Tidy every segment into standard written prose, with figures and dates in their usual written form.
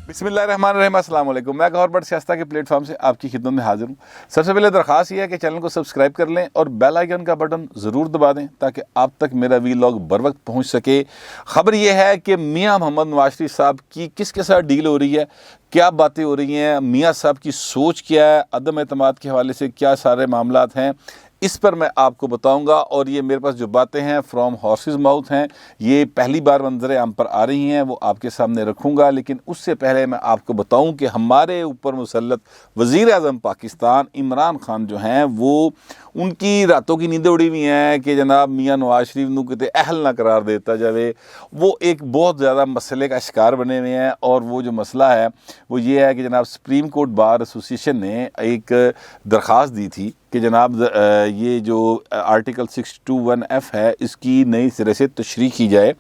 بسم اللہ الرحمن الرحیم، السلام علیکم۔ میں گور بٹ سیاستہ کے پلیٹ فارم سے آپ کی خدمت میں حاضر ہوں۔ سب سے پہلے درخواست یہ ہے کہ چینل کو سبسکرائب کر لیں اور بیل آئیکن کا بٹن ضرور دبا دیں تاکہ آپ تک میرا ویلاگ بر وقت پہنچ سکے۔ خبر یہ ہے کہ میاں محمد نواز شریف صاحب کی کس کے ساتھ ڈیل ہو رہی ہے، کیا باتیں ہو رہی ہیں، میاں صاحب کی سوچ کیا ہے، عدم اعتماد کے حوالے سے کیا سارے معاملات ہیں، اس پر میں آپ کو بتاؤں گا۔ اور یہ میرے پاس جو باتیں ہیں فرام ہارسز ماؤتھ ہیں، یہ پہلی بار منظر عام پر آ رہی ہیں، وہ آپ کے سامنے رکھوں گا۔ لیکن اس سے پہلے میں آپ کو بتاؤں کہ ہمارے اوپر مسلط وزیر اعظم پاکستان عمران خان جو ہیں، وہ ان کی راتوں کی نیندیں اڑی ہوئی ہیں کہ جناب میاں نواز شریف نو کتے اہل نہ قرار دیتا جاوے۔ وہ ایک بہت زیادہ مسئلے کا شکار بنے ہوئے ہیں، اور وہ جو مسئلہ ہے وہ یہ ہے کہ جناب سپریم کورٹ بار ایسوسیشن نے ایک درخواست دی تھی کہ جناب یہ جو آرٹیکل 621F ہے، اس کی نئی سرے سے تشریح کی جائے،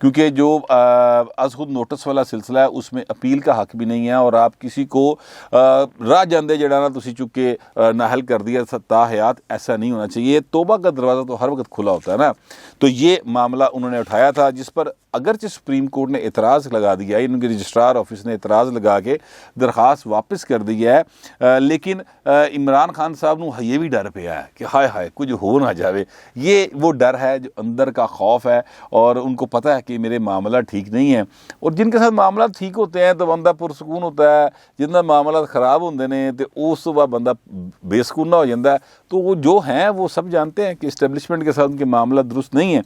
کیونکہ جو از خود نوٹس والا سلسلہ ہے اس میں اپیل کا حق بھی نہیں ہے، اور آپ کسی کو راہ جاندے جڑانا تسی چکے نااہل کر دیا تا حیات، ایسا نہیں ہونا چاہیے۔ توبہ کا دروازہ تو ہر وقت کھلا ہوتا ہے نا۔ تو یہ معاملہ انہوں نے اٹھایا تھا، جس پر اگرچہ سپریم کورٹ نے اعتراض لگا دیا ہے، ان کے رجسٹرار آفس نے اعتراض لگا کے درخواست واپس کر دی ہے، لیکن عمران خان صاحب نو یہ بھی ڈر پیا ہے کہ ہائے ہائے کچھ ہو نہ جاوے۔ یہ وہ ڈر ہے جو اندر کا خوف ہے، اور ان کو پتہ ہے کہ میرے معاملہ ٹھیک نہیں ہیں، اور جن کے ساتھ معاملات ٹھیک ہوتے ہیں تو بندہ پرسکون ہوتا ہے، جن معاملات خراب ہوندے نے تو اس بعد بندہ بے سکون نہ ہو جاتا ہے۔ تو وہ جو ہیں وہ سب جانتے ہیں کہ اسٹیبلشمنٹ کے ساتھ ان کے معاملات درست نہیں ہیں۔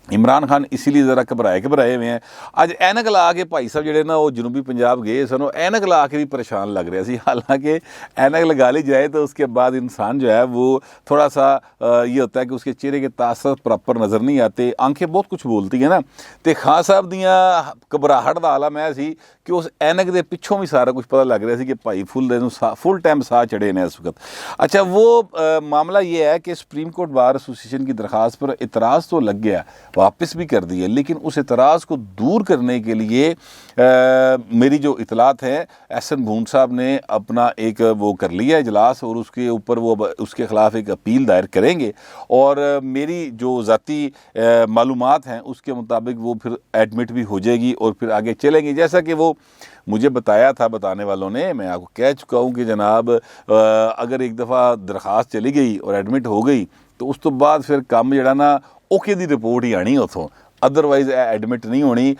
عمران خان اسی لیے ذرا گھبرائے ہوئے ہیں۔ آج اینک لا کے بھائی صاحب جڑے نا وہ جنوبی پنجاب گئے سن، اینک لا کے بھی پریشان لگ رہے سی۔ حالانکہ اینک لگا لی جائے تو اس کے بعد انسان جو ہے وہ تھوڑا سا یہ ہوتا ہے کہ اس کے چہرے کے تاثرات پراپر نظر نہیں آتے، آنکھیں بہت کچھ بولتی ہیں نا۔ تو خان صاحب دیاں گھبراہٹ دا عالم ہے سی کہ اس اینک دے پچھوں بھی سارا کچھ پتہ لگ رہا سی کہ بھائی فل ٹائم ساہ چڑھے نے اس وقت۔ اچھا، وہ معاملہ یہ ہے کہ سپریم کورٹ بار ایسوسیشن کی درخواست پر اعتراض تو لگ گیا، واپس بھی کر دی ہے، لیکن اس اعتراض کو دور کرنے کے لیے میری جو اطلاعات ہے، احسن بھون صاحب نے اپنا ایک وہ کر لیا اجلاس، اور اس کے اوپر وہ اس کے خلاف ایک اپیل دائر کریں گے، اور میری جو ذاتی معلومات ہیں اس کے مطابق وہ پھر ایڈمٹ بھی ہو جائے گی اور پھر آگے چلیں گی۔ جیسا کہ وہ مجھے بتایا تھا بتانے والوں نے، میں آپ کو کہہ چکا ہوں کہ جناب اگر ایک دفعہ درخواست چلی گئی اور ایڈمٹ ہو گئی تو اس تو بعد پھر کام جڑا نا اوکے دی رپورٹ ہی آنی اتوں، ادروائز ایڈمٹ نہیں ہونی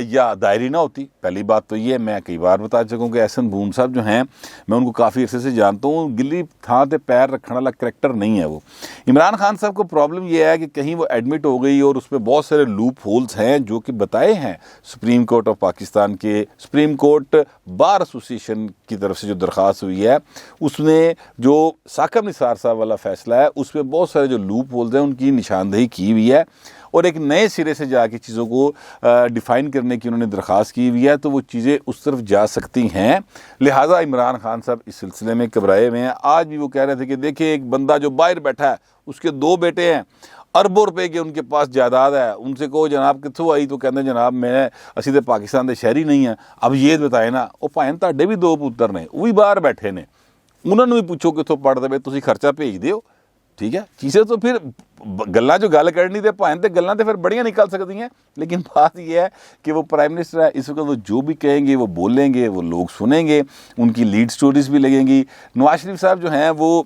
یا دائری نہ ہوتی۔ پہلی بات تو یہ میں کئی بار بتا چکا ہوں کہ احسن بھون صاحب جو ہیں، میں ان کو کافی عرصے سے جانتا ہوں، گلی تھان تے پیر رکھنے والا کریکٹر نہیں ہے وہ۔ عمران خان صاحب کو پرابلم یہ ہے کہ کہیں وہ ایڈمٹ ہو گئی، اور اس میں بہت سارے لوپ ہولز ہیں جو کہ بتائے ہیں سپریم کورٹ آف پاکستان کے، سپریم کورٹ بار ایسوسیشن کی طرف سے جو درخواست ہوئی ہے، اس میں جو ثاقب نثار صاحب والا فیصلہ ہے اس میں بہت سارے جو لوپ ہولز ہیں ان کی نشاندہی کی ہوئی ہے، اور ایک نئے سرے سے جا کے چیزوں کو ڈیفائن کرنے کی انہوں نے درخواست کی ہوئی ہے، تو وہ چیزیں اس طرف جا سکتی ہیں۔ لہٰذا عمران خان صاحب اس سلسلے میں گھبرائے ہوئے ہیں۔ آج بھی وہ کہہ رہے تھے کہ دیکھیں ایک بندہ جو باہر بیٹھا ہے، اس کے 2 بیٹے ہیں، اربوں روپے کے ان کے پاس جائیداد ہے، ان سے کہو جناب کتوں آئی تو کہتے ہیں جناب میں اسی تے پاکستان دے شہری نہیں ہیں۔ اب یہ بتائے نا، وہ بھائیں تہاڈے بھی 2 پتر نے، وہ بھی باہر بیٹھے نے، انہوں نے بھی پوچھو کتوں پڑھ دے، تسی خرچہ بھیج دیو، ٹھیک ہے۔ چیزیں تو پھر گلاں جو گل کرنی تے پائیں تے گلاں تے پھر بڑیاں نکل سکتی ہیں، لیکن بات یہ ہے کہ وہ پرائم منسٹر ہے، اس وقت وہ جو بھی کہیں گے وہ بولیں گے، وہ لوگ سنیں گے، ان کی لیڈ سٹوریز بھی لگیں گی۔ نواز شریف صاحب جو ہیں وہ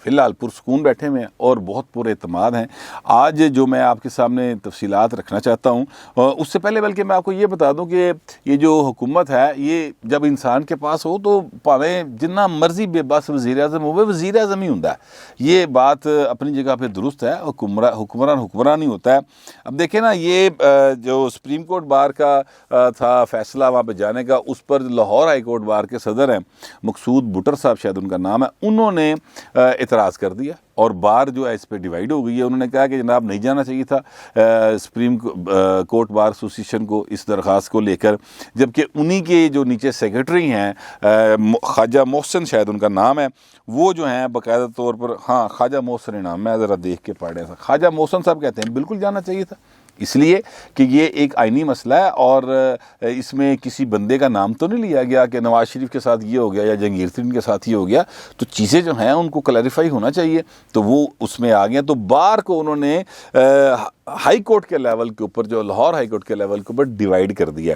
فی الحال پرسکون بیٹھے ہوئے ہیں اور بہت پر اعتماد ہیں۔ آج جو میں آپ کے سامنے تفصیلات رکھنا چاہتا ہوں، اس سے پہلے بلکہ میں آپ کو یہ بتا دوں کہ یہ جو حکومت ہے، یہ جب انسان کے پاس ہو تو پاویں جنہ مرضی بے بس وزیر اعظم ہوئے، وزیر اعظم ہی ہوتا ہے۔ یہ بات اپنی جگہ پہ درست ہے، حکمران ہی ہوتا ہے۔ اب دیکھیں نا، یہ جو سپریم کورٹ بار کا تھا فیصلہ وہاں پہ جانے کا، اس پر لاہور ہائی کورٹ بار کے صدر ہیں مقصود بٹر صاحب، شاید ان کا نام ہے، انہوں نے اعتراض کر دیا، اور بار جو ہے اس پہ ڈیوائیڈ ہو گئی ہے۔ انہوں نے کہا کہ جناب نہیں جانا چاہیے تھا سپریم کورٹ بار ایسوسیشن کو اس درخواست کو لے کر، جبکہ انہی کے جو نیچے سیکرٹری ہیں خواجہ محسن، شاید ان کا نام ہے، وہ جو ہیں باقاعدہ طور پر، ہاں خواجہ محسن نام، میں ذرا دیکھ کے پڑھ رہا تھا، خواجہ محسن صاحب کہتے ہیں بالکل جانا چاہیے تھا، اس لیے کہ یہ ایک آئینی مسئلہ ہے، اور اس میں کسی بندے کا نام تو نہیں لیا گیا کہ نواز شریف کے ساتھ یہ ہو گیا یا جہانگیر ترین کے ساتھ یہ ہو گیا، تو چیزیں جو ہیں ان کو کلیریفائی ہونا چاہیے، تو وہ اس میں آ گیا۔ تو بار کو انہوں نے ہائی کورٹ کے لیول کے اوپر، جو لاہور ہائی کورٹ کے لیول کے اوپر ڈیوائیڈ کر دیا۔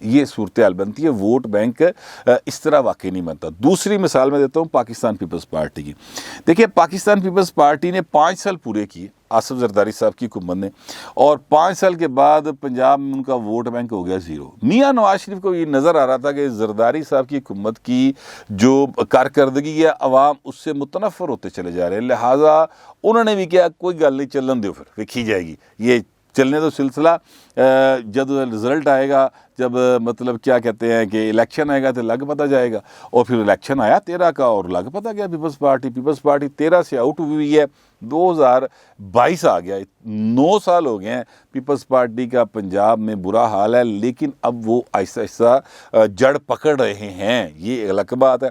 یہ صورتحال بنتی ہے. ووٹ بینک اس طرح واقعی نہیں بنتا. دوسری مثال میں دیتا ہوں پاکستان پیپلز پارٹی کی. دیکھیے پاکستان پیپلز پارٹی نے 5 سال پورے کیے آصف زرداری صاحب کی حکومت نے, اور 5 سال کے بعد پنجاب میں ان کا ووٹ بینک ہو گیا 0. میاں نواز شریف کو یہ نظر آ رہا تھا کہ زرداری صاحب کی حکومت کی جو کارکردگی ہے عوام اس سے متنفر ہوتے چلے جا رہے ہیں, لہٰذا انہوں نے بھی کیا کوئی گل نہیں, چلن دیو, پھر دیکھی جائے گی یہ چلنے تو سلسلہ, جب رزلٹ آئے گا, جب مطلب کیا کہتے ہیں کہ الیکشن آئے گا تو لگ پتہ جائے گا. اور پھر الیکشن آیا 13 کا اور لگ پتہ گیا پیپلز پارٹی 13 سے آؤٹ ہوئی ہے, 2022 آ گیا, 9 سال ہو گئے ہیں پیپلز پارٹی کا پنجاب میں برا حال ہے, لیکن اب وہ آہستہ آہستہ جڑ پکڑ رہے ہیں, یہ الگ بات ہے.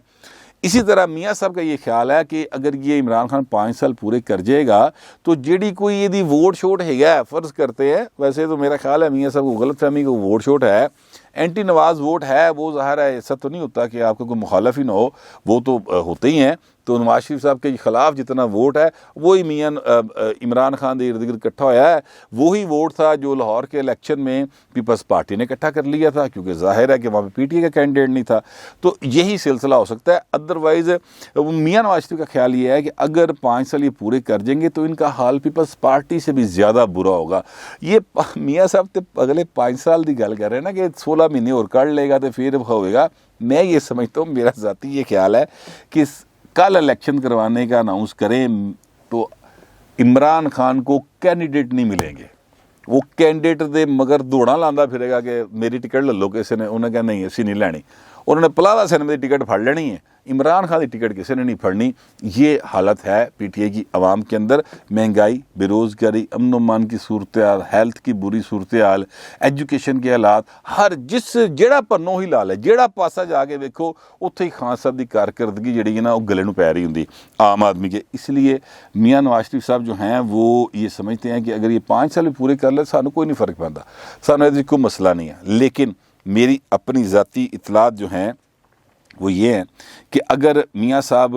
اسی طرح میاں صاحب کا یہ خیال ہے کہ اگر یہ عمران خان 5 سال پورے کر جائے گا تو جیڑی کوئی یہ ووٹ شوٹ ہے, فرض کرتے ہیں, ویسے تو میرا خیال ہے میاں صاحب کو غلط فہمی کو ووٹ شوٹ ہے, اینٹی نواز ووٹ ہے, وہ ظاہر ہے ایسا تو نہیں ہوتا کہ آپ کا کوئی مخالف ہی نہ ہو, وہ تو ہوتے ہی ہیں. تو نواز شریف صاحب کے خلاف جتنا ووٹ ہے وہی میاں عمران خان کے ارد گرد اکٹھا ہوا ہے, وہی ووٹ تھا جو لاہور کے الیکشن میں پیپلز پارٹی نے اکٹھا کر لیا تھا, کیونکہ ظاہر ہے کہ وہاں پہ پی ٹی اے کا کینڈیڈیٹ نہیں تھا. تو یہی سلسلہ ہو سکتا ہے. ادروائز میاں نواز شریف کا خیال یہ ہے کہ اگر 5 سال یہ پورے کر جائیں گے تو ان کا حال پیپلز پارٹی سے بھی زیادہ برا ہوگا. یہ میاں صاحب تو اگلے 5 سال کی گل کر رہے ہیں نا کہ 16 مہینے اور کر لے گا تو پھر ہوئے گا. میں یہ سمجھتا ہوں, میرا ذاتی یہ خیال ہے کہ کل الیکشن کروانے کا اناؤنس کریں تو عمران خان کو کینڈیڈیٹ نہیں ملیں گے. وہ کینڈیڈیٹ دے مگر دوڑا لاندہ پھرے گا کہ میری ٹکٹ لے لو کسی نے, انہیں کہا نہیں اسی نہیں لینی, انہوں نے پلاوا سینما کی ٹکٹ پھڑ لینی ہے, عمران خان کی ٹکٹ کسی نے نہیں پھڑنی. یہ حالت ہے پی ٹی اے کی عوام کے اندر. مہنگائی, بے روزگاری, امن و امان کی صورتحال, ہیلتھ کی بری صورتحال, ایجوکیشن کے حالات, ہر جیڑا پنوں ہی لال ہے, جیڑا پاسا جا کے ویکھو اتھے ہی خان صاحب کی کارکردگی جیڑی ہے نا وہ گلے نو پی رہی ہوندی عام آدمی کے. اس لیے میاں نواز شریف صاحب جو ہیں وہ یہ سمجھتے ہیں کہ اگر یہ 5 سال پورے کر لے سانو کوئی نہیں فرق پڑتا, سانو یہ کوئی مسئلہ نہیں ہے. لیکن میری اپنی ذاتی اطلاعات جو ہیں وہ یہ ہیں کہ اگر میاں صاحب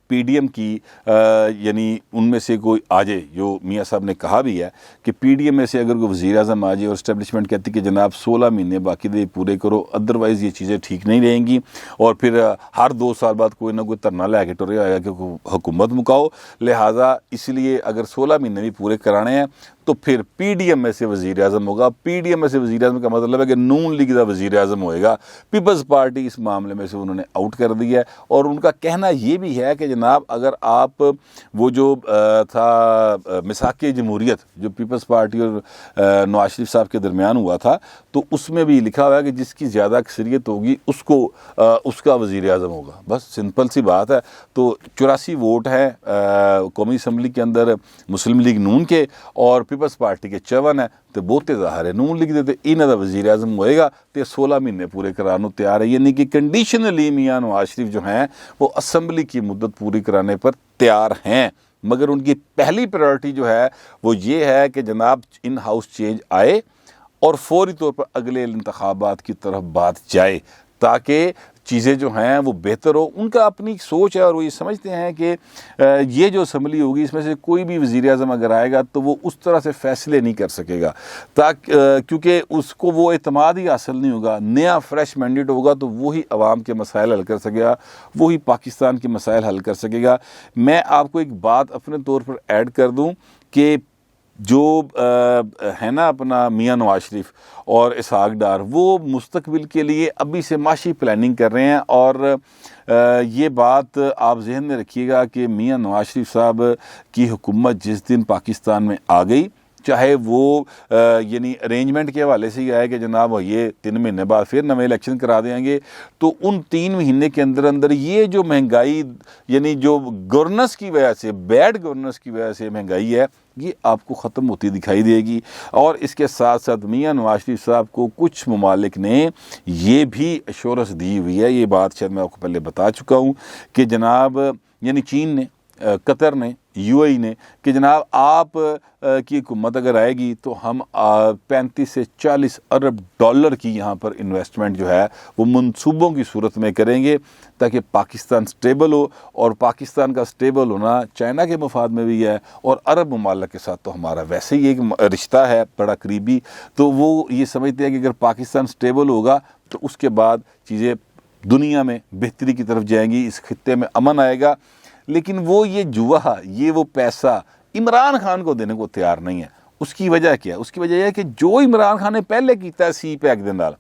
پی ڈی ایم کی یعنی ان میں سے کوئی آ جائے, جو میاں صاحب نے کہا بھی ہے کہ پی ڈی ایم میں سے اگر کوئی وزیر اعظم آ جائے اور اسٹیبلشمنٹ کہتی کہ جناب 16 مہینے باقی دے پورے کرو, ادروائز یہ چیزیں ٹھیک نہیں رہیں گی, اور پھر ہر 2 سال بعد کوئی نہ کوئی دھرنا لے کے ٹرے آئے گا کہ حکومت مکاؤ, لہٰذا اس لیے اگر 16 مہینے بھی پورے کرانے ہیں تو پھر پی ڈی ایم میں سے وزیر اعظم ہوگا. پی ڈی ایم میں سے وزیر اعظم کا مطلب ہے کہ نون لیگ کا وزیر اعظم ہوئے گا. پیپلز پارٹی اس معاملے میں سے انہوں نے آؤٹ کر دیا ہے, اور ان کا کہنا یہ بھی ہے کہ جناب اگر آپ وہ جو تھا میثاق جمہوریت جو پیپلز پارٹی اور نواز شریف صاحب کے درمیان ہوا تھا, تو اس میں بھی لکھا ہوا ہے کہ جس کی زیادہ اکثریت ہوگی اس کا وزیر اعظم ہوگا. بس سمپل سی بات ہے. تو 84 ووٹ ہیں قومی اسمبلی کے اندر مسلم لیگ نون کے, اور پیپلز پارٹی کے 54 ہیں, تو بہتے ظاہر ہے نون لیگ دے انہاں دا وزیر اعظم ہوئے گا تے 16 مہینے پورے کرانے تیار ہے. یعنی کہ کنڈیشنلی میاں نواز شریف جو ہیں وہ اسمبلی کی مدت پوری کرانے پر تیار ہیں, مگر ان کی پہلی پرائرٹی جو ہے وہ یہ ہے کہ جناب ان ہاؤس چینج آئے اور فوری طور پر اگلے انتخابات کی طرف بات جائے, تاکہ چیزیں جو ہیں وہ بہتر ہو. ان کا اپنی سوچ ہے اور وہ یہ سمجھتے ہیں کہ یہ جو اسمبلی ہوگی اس میں سے کوئی بھی وزیر اعظم اگر آئے گا تو وہ اس طرح سے فیصلے نہیں کر سکے گا, کیونکہ اس کو وہ اعتماد ہی حاصل نہیں ہوگا. نیا فریش مینڈیٹ ہوگا تو وہی عوام کے مسائل حل کر سکے گا, وہی پاکستان کے مسائل حل کر سکے گا. میں آپ کو ایک بات اپنے طور پر ایڈ کر دوں کہ جو ہے نا اپنا میاں نواز شریف اور اسحاق ڈار, وہ مستقبل کے لیے ابھی سے معاشی پلاننگ کر رہے ہیں. اور یہ بات آپ ذہن میں رکھیے گا کہ میاں نواز شریف صاحب کی حکومت جس دن پاکستان میں آ گئی, چاہے وہ یعنی ارینجمنٹ کے حوالے سے ہی آئے کہ جناب یہ 3 مہینے بعد پھر نئے الیکشن کرا دیں گے, تو ان 3 مہینے کے اندر یہ جو مہنگائی یعنی جو گورننس کی وجہ سے, بیڈ گورننس کی وجہ سے مہنگائی ہے, یہ آپ کو ختم ہوتی دکھائی دے گی. اور اس کے ساتھ ساتھ میاں نواز شریف صاحب کو کچھ ممالک نے یہ بھی ایشورنس دی ہوئی ہے, یہ بات شاید میں آپ کو پہلے بتا چکا ہوں کہ جناب یعنی چین نے, قطر نے, UAE نے کہ جناب آپ کی حکومت اگر آئے گی تو ہم 35 سے 40 ارب ڈالر کی یہاں پر انویسٹمنٹ جو ہے وہ منصوبوں کی صورت میں کریں گے تاکہ پاکستان سٹیبل ہو، اور پاکستان کا سٹیبل ہونا چائنا کے مفاد میں بھی ہے، اور عرب ممالک کے ساتھ تو ہمارا ویسے ہی ایک رشتہ ہے بڑا قریبی، تو وہ یہ سمجھتے ہیں کہ اگر پاکستان سٹیبل ہوگا تو اس کے بعد چیزیں دنیا میں بہتری کی طرف جائیں گی، اس خطے میں امن آئے گا۔ لیکن وہ یہ جوا، یہ وہ پیسہ عمران خان کو دینے کو تیار نہیں ہے۔ اس کی وجہ کیا ہے؟ اس کی وجہ یہ ہے کہ جو عمران خان نے پہلے کیتا ہے سی پیک دے نال،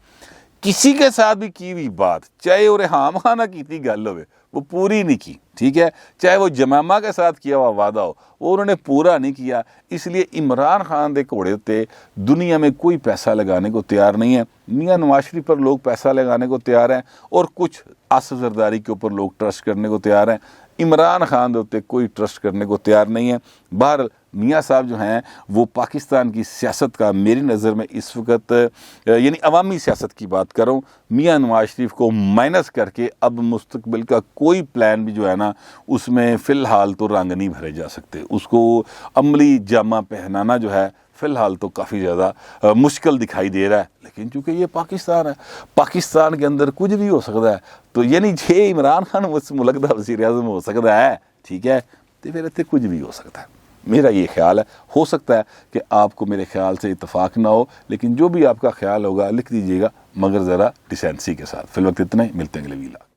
کسی کے ساتھ بھی کی ہوئی بات، چاہے وہ ریحام خانہ کیتی گل ہوئے، وہ پوری نہیں کی، ٹھیک ہے، چاہے وہ جمامہ کے ساتھ کیا ہوا وعدہ ہو، وہ انہوں نے پورا نہیں کیا۔ اس لیے عمران خان دے گھوڑے تے دنیا میں کوئی پیسہ لگانے کو تیار نہیں ہے۔ میاں نواز شریف پر لوگ پیسہ لگانے کو تیار ہیں، اور کچھ آصف زرداری کے اوپر لوگ ٹرسٹ کرنے کو تیار ہیں۔ عمران خان دے کوئی ٹرسٹ کرنے کو تیار نہیں ہے۔ بہرحال میاں صاحب جو ہیں وہ پاکستان کی سیاست کا میری نظر میں اس وقت یعنی عوامی سیاست کی بات کر رہا ہوں، میاں نواز شریف کو مائنس کر کے اب مستقبل کا کوئی پلان بھی جو ہے نا اس میں فی الحال تو رنگ نہیں بھرے جا سکتے۔ اس کو عملی جامہ پہنانا جو ہے فی الحال تو کافی زیادہ مشکل دکھائی دے رہا ہے، لیکن چونکہ یہ پاکستان ہے، پاکستان کے اندر کچھ بھی ہو سکتا ہے، تو یعنی یہ عمران خان اس ملک کا وزیر اعظم ہو سکتا ہے، ٹھیک ہے، تو پھر اتنے کچھ بھی ہو سکتا ہے۔ میرا یہ خیال ہے، ہو سکتا ہے کہ آپ کو میرے خیال سے اتفاق نہ ہو، لیکن جو بھی آپ کا خیال ہوگا لکھ دیجیے گا، مگر ذرا ڈیسینسی کے ساتھ۔ فی الوقت اتنا ہی، ملتے ہیں اگلے ویلاگ۔